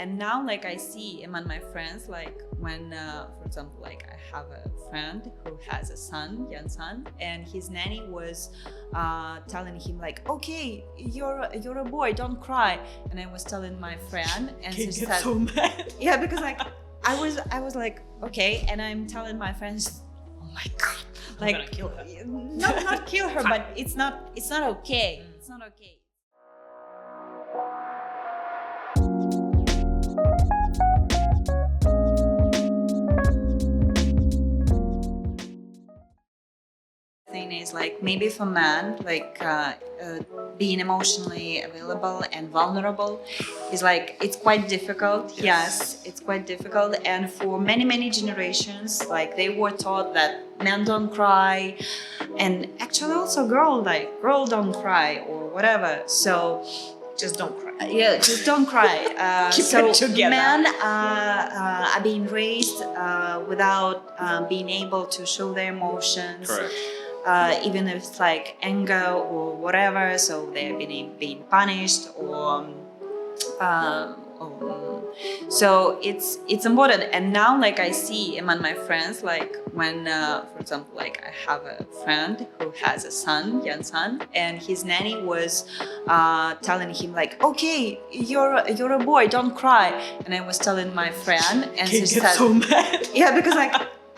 And now like I see among my friends, like when for example, like I have a friend who has a son, young son, and his nanny was telling him like, okay, you're a boy, don't cry. And I was telling my friend, and she said, so mad. yeah, because like I was like, okay, and I'm telling my friends, oh my god, like, I'm gonna kill her. not kill her, but it's not okay. It's not okay. Thing is like maybe for men, like being emotionally available and vulnerable is like it's quite difficult. Yes, it's quite difficult. And for many generations, like they were taught that men don't cry, and actually also girl don't cry or whatever. So Just don't cry. yeah, just don't cry. Keep So it together. men are being raised without being able to show their emotions. Correct. Even if it's like anger or whatever, so they're being punished or so it's important. And now like I see among my friends, like when for example, like I have a friend who has a son, young son, and his nanny was telling him like, okay, you're a boy, don't cry. And I was telling my friend, and she Kid said, gets so mad. yeah, because like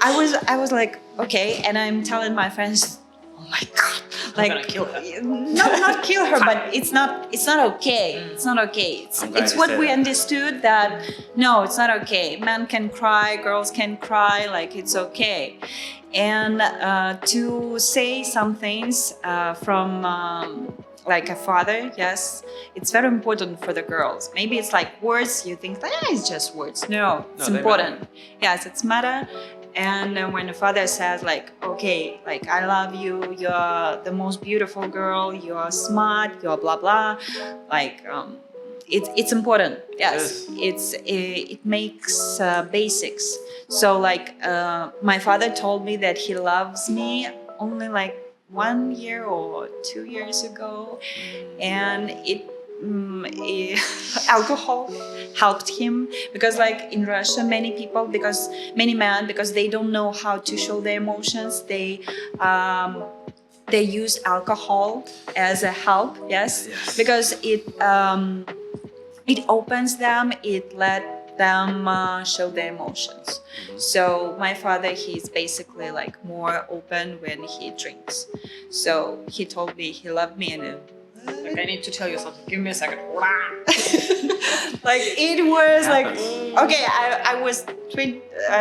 I was like, okay, and I'm telling my friends, oh my god, like gonna kill her. not kill her, but it's not okay. It's not okay. I'm glad It's you what said we that. understood that no, it's not okay. Men can cry, girls can cry, like it's okay. And to say some things from like a father, yes, it's very important for the girls. Maybe it's like words, you think, it's just words. No, it's they important. matter. Yes, it's matter. And when the father says like, okay, like I love you, you're the most beautiful girl, you're smart, you're blah blah, like it's important. Yes, it makes basics. So like my father told me that he loves me only like 1 year or 2 years ago, and alcohol helped him, because like in Russia many men, because they don't know how to show their emotions, they use alcohol as a help. Yes. Because it opens them, it let them show their emotions. So my father, he's basically like more open when he drinks. So he told me he loved me, and Like, I need to tell you something. Give me a second. like it was like, Happens. okay,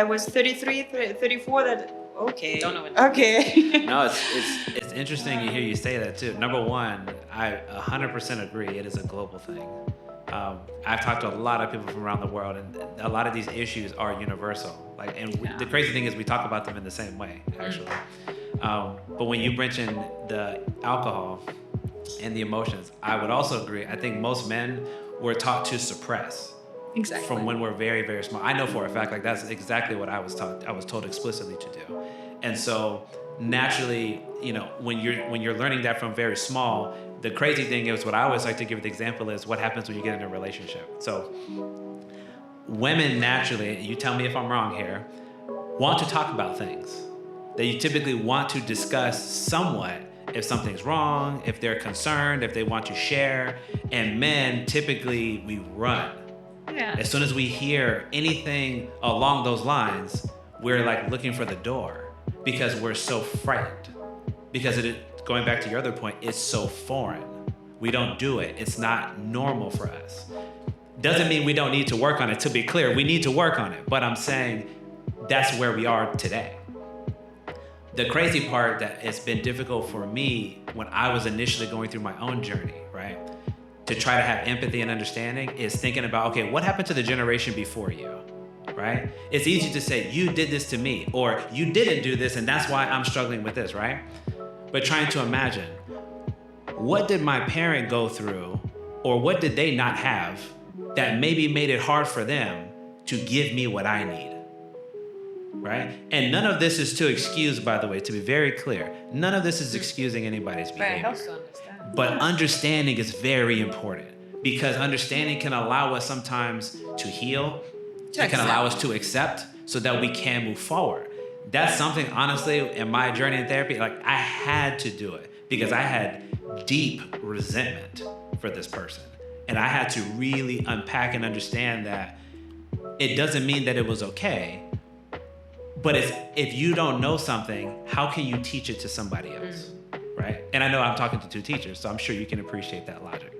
I was 33, 34, that okay. Don't know what. Okay. No, it's interesting to hear you say that too. Number one, I 100% agree. It is a global thing. I've talked to a lot of people from around the world, and a lot of these issues are universal. Like, and the crazy thing is, we talk about them in the same way, actually. But when you mention the alcohol and the emotions, I would also agree. I think most men were taught to suppress. Exactly. From when we're very, very small. I know for a fact, like that's exactly what I was taught. I was told explicitly to do. And so naturally, you know, when you're learning that from very small, the crazy thing is, what I always like to give the example is what happens when you get in a relationship. So women naturally, you tell me if I'm wrong here, want to talk about things. They typically want to discuss somewhat if something's wrong, if they're concerned, if they want to share. And men, typically, we run. Yeah. As soon as we hear anything along those lines, we're like looking for the door, because we're so frightened. Because going back to your other point, it's so foreign. We don't do it. It's not normal for us. Doesn't mean we don't need to work on it. To be clear, we need to work on it. But I'm saying that's where we are today. The crazy part that it's been difficult for me when I was initially going through my own journey, right? To try to have empathy and understanding is thinking about, okay, what happened to the generation before you, right? It's easy to say, you did this to me, or you didn't do this, and that's why I'm struggling with this, right? But trying to imagine, what did my parent go through, or what did they not have that maybe made it hard for them to give me what I need? Right? And none of this is to excuse, by the way, to be very clear, none of this is excusing anybody's But it behavior. helps to understand. But understanding is very important, because understanding can allow us sometimes to heal. It can allow us to accept so that we can move forward. That's something, honestly, in my journey in therapy, like I had to do it because I had deep resentment for this person. And I had to really unpack and understand that it doesn't mean that it was okay, but if you don't know something, how can you teach it to somebody else, right? And I know I'm talking to two teachers, so I'm sure you can appreciate that logic.